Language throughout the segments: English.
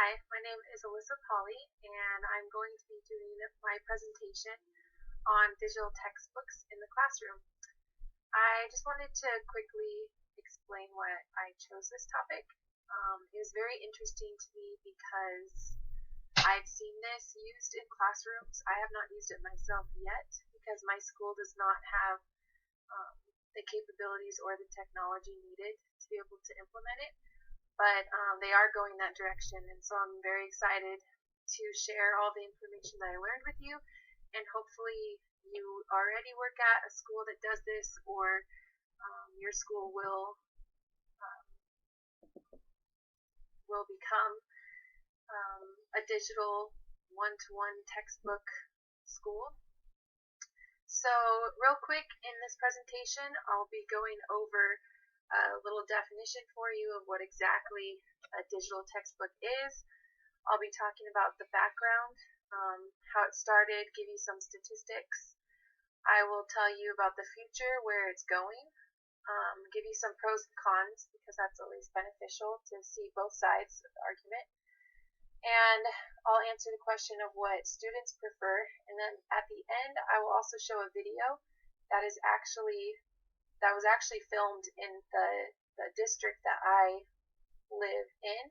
Hi, my name is Alyssa Polly, and I'm going to be doing my presentation on digital textbooks in the classroom. I just wanted to quickly explain why I chose this topic. It was very interesting to me because I've seen this used in classrooms. I have not used it myself yet because my school does not have the capabilities or the technology needed to be able to implement it. But they are going that direction, and so I'm very excited to share all the information that I learned with you, and hopefully you already work at a school that does this, or your school will become a digital one-to-one textbook school. So real quick in this presentation, I'll be going over a little definition for you of what exactly a digital textbook is. I'll be talking about the background, how it started, give you some statistics. I will tell you about the future, where it's going, give you some pros and cons, because that's always beneficial to see both sides of the argument. And I'll answer the question of what students prefer, and then at the end I will also show a video that was actually filmed in the district that I live in.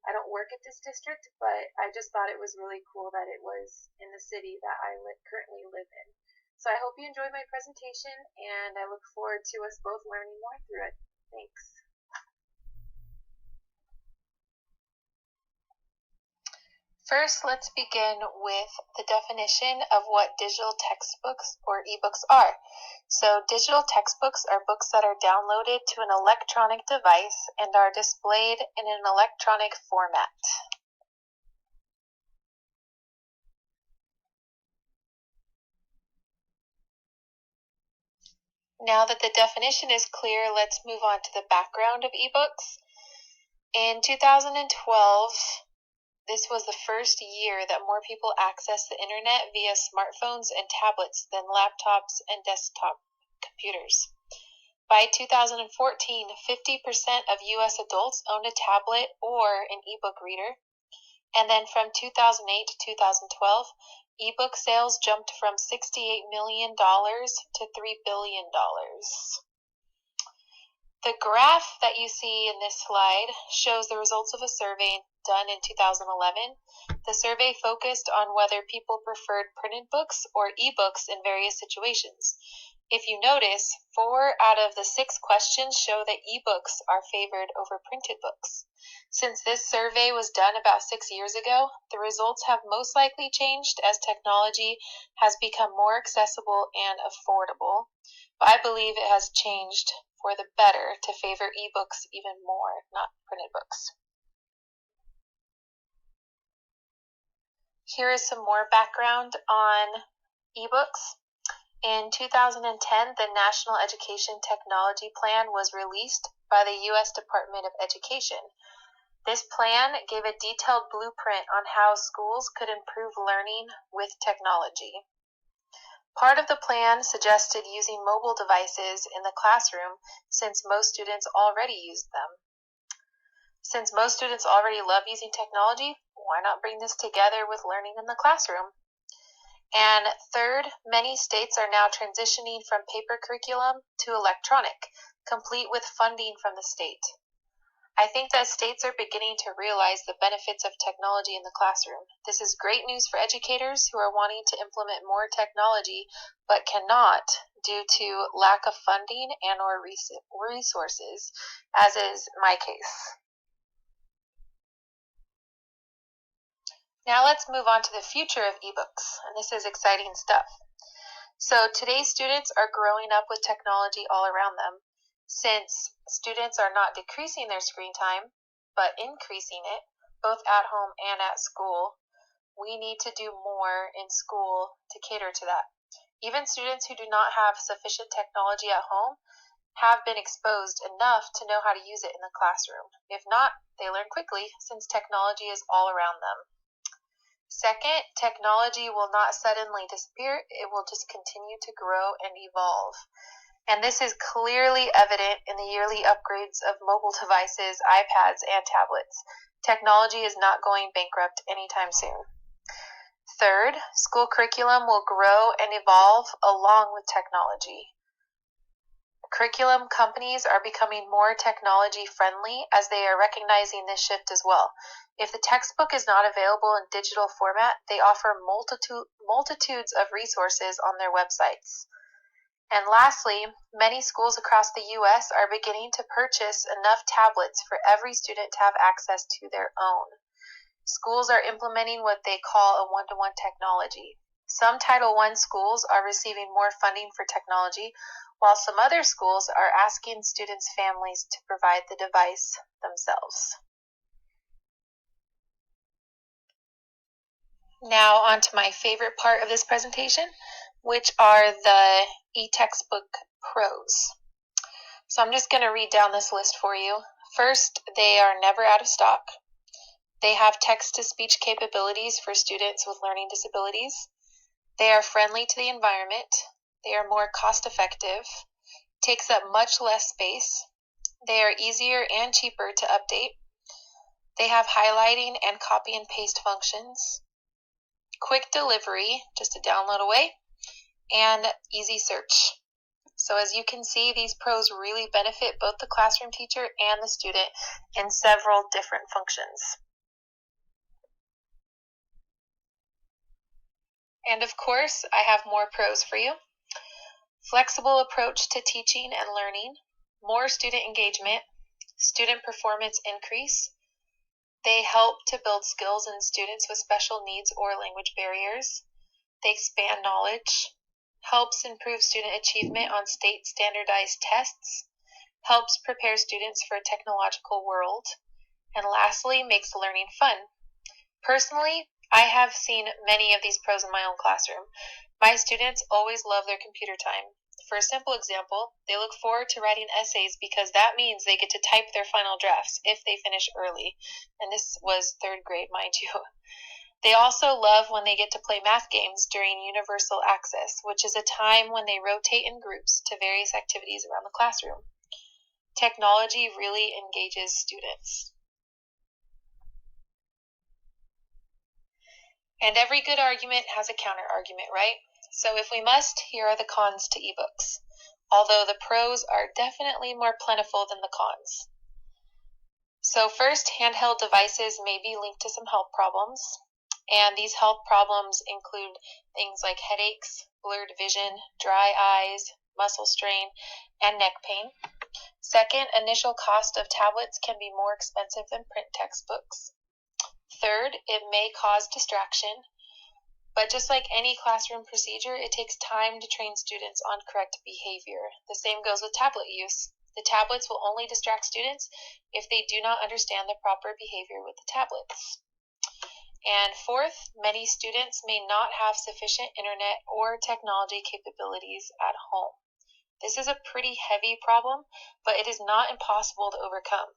I don't work at this district, but I just thought it was really cool that it was in the city that I currently live in. So I hope you enjoyed my presentation, and I look forward to us both learning more through it. Thanks. First, let's begin with the definition of what digital textbooks or ebooks are. So digital textbooks are books that are downloaded to an electronic device and are displayed in an electronic format. Now that the definition is clear, let's move on to the background of ebooks. In 2012, this was the first year that more people accessed the internet via smartphones and tablets than laptops and desktop computers. By 2014, 50% of U.S. adults owned a tablet or an ebook reader. And then from 2008 to 2012, ebook sales jumped from $68 million to $3 billion. The graph that you see in this slide shows the results of a survey done in 2011. The survey focused on whether people preferred printed books or ebooks in various situations. If you notice, 4 out of the 6 questions show that ebooks are favored over printed books. Since this survey was done about 6 years ago, the results have most likely changed as technology has become more accessible and affordable. But I believe it has changed for the better to favor ebooks even more, not printed books. Here is some more background on ebooks. In 2010, the National Education Technology Plan was released by the U.S. Department of Education. This plan gave a detailed blueprint on how schools could improve learning with technology. Part of the plan suggested using mobile devices in the classroom since most students already used them. Since most students already love using technology, why not bring this together with learning in the classroom? And third, many states are now transitioning from paper curriculum to electronic, complete with funding from the state. I think that states are beginning to realize the benefits of technology in the classroom. This is great news for educators who are wanting to implement more technology but cannot due to lack of funding and or resources, as is my case. Now let's move on to the future of ebooks, and this is exciting stuff. So today's students are growing up with technology all around them. Since students are not decreasing their screen time, but increasing it, both at home and at school, we need to do more in school to cater to that. Even students who do not have sufficient technology at home have been exposed enough to know how to use it in the classroom. If not, they learn quickly since technology is all around them. Second, technology will not suddenly disappear, it will just continue to grow and evolve. And this is clearly evident in the yearly upgrades of mobile devices, iPads, and tablets. Technology is not going bankrupt anytime soon. Third, school curriculum will grow and evolve along with technology. Curriculum companies are becoming more technology friendly as they are recognizing this shift as well. If the textbook is not available in digital format, they offer multitudes of resources on their websites. And lastly, many schools across the U.S. are beginning to purchase enough tablets for every student to have access to their own. Schools are implementing what they call a one-to-one technology. Some Title I schools are receiving more funding for technology, while some other schools are asking students' families to provide the device themselves. Now on to my favorite part of this presentation, which are the e-textbook pros. So I'm just going to read down this list for you. First, they are never out of stock. They have text-to-speech capabilities for students with learning disabilities. They are friendly to the environment. They are more cost-effective. Takes up much less space. They are easier and cheaper to update. They have highlighting and copy and paste functions. Quick delivery, just to download away, and easy search. So as you can see, these pros really benefit both the classroom teacher and the student in several different functions. And of course, I have more pros for you. Flexible approach to teaching and learning, more student engagement, student performance increase. They help to build skills in students with special needs or language barriers. They expand knowledge, helps improve student achievement on state standardized tests, helps prepare students for a technological world, and lastly, makes learning fun. Personally, I have seen many of these pros in my own classroom. My students always love their computer time. For a simple example, they look forward to writing essays because that means they get to type their final drafts if they finish early. And this was third grade, mind you. They also love when they get to play math games during universal access, which is a time when they rotate in groups to various activities around the classroom. Technology really engages students. And every good argument has a counter-argument, right? So if we must, here are the cons to ebooks, although the pros are definitely more plentiful than the cons. So first, handheld devices may be linked to some health problems, and these health problems include things like headaches, blurred vision, dry eyes, muscle strain, and neck pain. Second, initial cost of tablets can be more expensive than print textbooks. Third, it may cause distraction, but just like any classroom procedure, it takes time to train students on correct behavior. The same goes with tablet use. The tablets will only distract students if they do not understand the proper behavior with the tablets. And fourth, many students may not have sufficient internet or technology capabilities at home. This is a pretty heavy problem, but it is not impossible to overcome.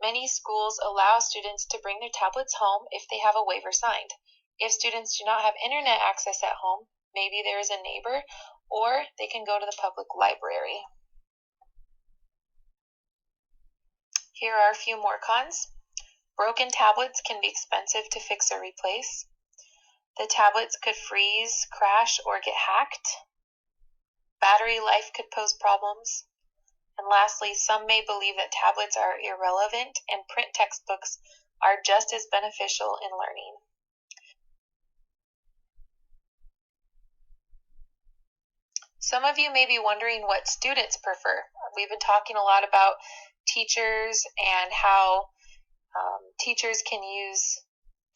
Many schools allow students to bring their tablets home if they have a waiver signed. If students do not have internet access at home, maybe there is a neighbor, or they can go to the public library. Here are a few more cons. Broken tablets can be expensive to fix or replace. The tablets could freeze, crash, or get hacked. Battery life could pose problems. And lastly, some may believe that tablets are irrelevant and print textbooks are just as beneficial in learning. Some of you may be wondering what students prefer. We've been talking a lot about teachers and how teachers can use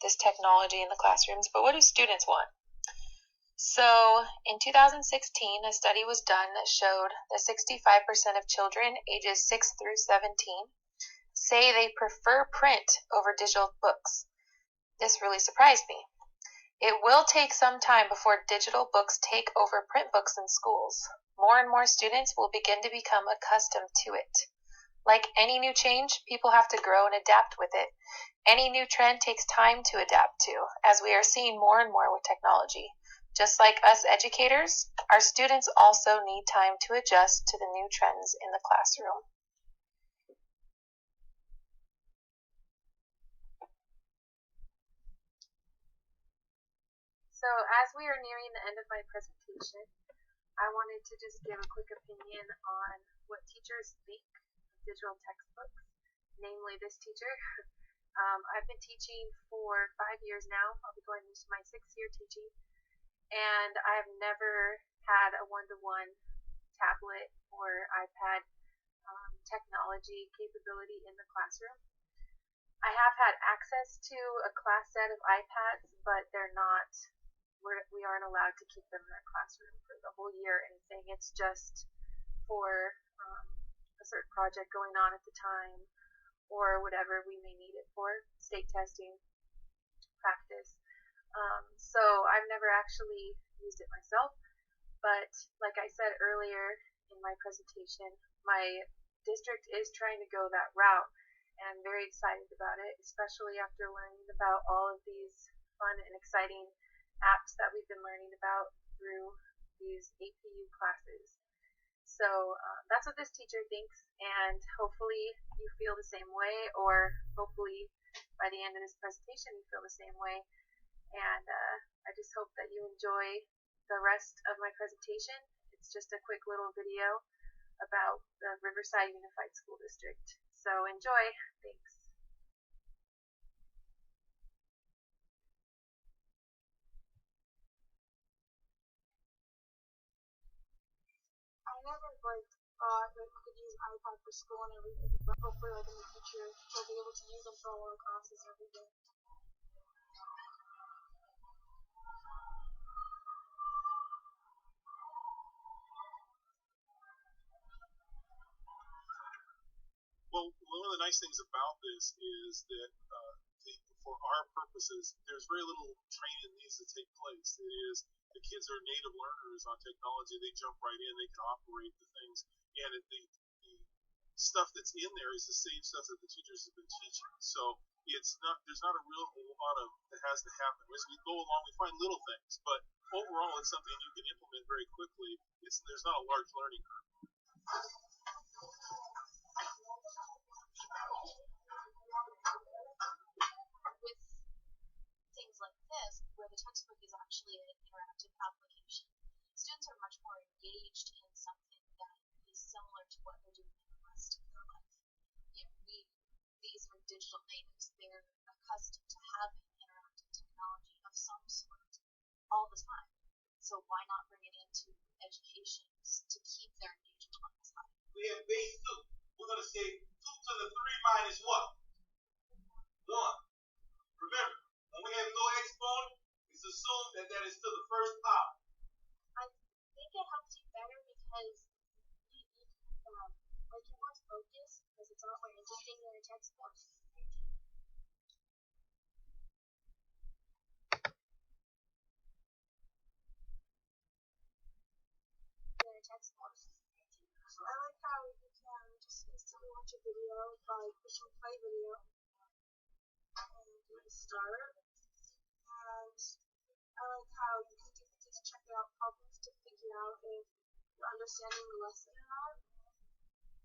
this technology in the classrooms, but what do students want? So in 2016, a study was done that showed that 65% of children ages 6 through 17 say they prefer print over digital books. This really surprised me. It will take some time before digital books take over print books in schools. More and more students will begin to become accustomed to it. Like any new change, people have to grow and adapt with it. Any new trend takes time to adapt to, as we are seeing more and more with technology. Just like us educators, our students also need time to adjust to the new trends in the classroom. So as we are nearing the end of my presentation, I wanted to just give a quick opinion on what teachers think of digital textbooks, namely this teacher. I've been teaching for 5 years now. I'll be going into my 6th year teaching, and I've never had a one-to-one tablet or iPad technology capability in the classroom. I have had access to a class set of iPads, but we aren't allowed to keep them in our classroom for the whole year or anything. It's just for a certain project going on at the time, or whatever we may need it for, state testing, practice. So I've never actually used it myself, but like I said earlier in my presentation, my district is trying to go that route, and I'm very excited about it, especially after learning about all of these fun and exciting apps that we've been learning about through these APU classes. So that's what this teacher thinks, and hopefully you feel the same way, or hopefully by the end of this presentation you feel the same way. And I just hope that you enjoy the rest of my presentation. It's just a quick little video about the Riverside Unified School District. So enjoy. Thanks. I never thought that you could use iPad for school and everything, but hopefully in the future we'll be able to use them for all our classes and everything. Well, one of the nice things about this is that for our purposes, there's very little training that needs to take place. It is the kids are native learners on technology. They jump right in. They can operate the things, and the stuff that's in there is the same stuff that the teachers have been teaching. So there's not a real lot of that has to happen. As we go along, we find little things, but overall, it's something you can implement very quickly. There's not a large learning curve. With things like this, where the textbook is actually an interactive application, students are much more engaged in something that is similar to what they're doing in the rest of their life. These are digital natives. They're accustomed to having interactive technology of some sort all the time. So why not bring it into education to keep their engagement levels high? We have base 2. We're going to say 2 to the 3 minus what? 1. Remember, when we have no exponent, it's assumed that that is to the first power. I think it helps you better because you're more focused because it's all more interesting than a textbook. I like how you can just instantly watch a video by pushing play video and you can start. And I like how you can do these check it out problems to figure out if you're understanding the lesson or not.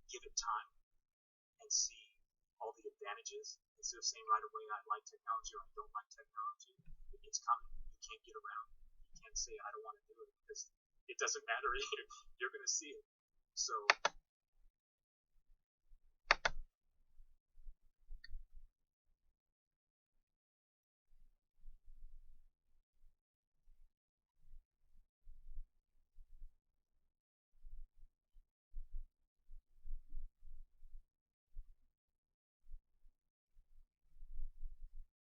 Give it time and see all the advantages instead of saying right away I like technology or I don't like technology. It's coming. You can't get around it. You can't say I don't want to do it because it doesn't matter. You're going to see it. So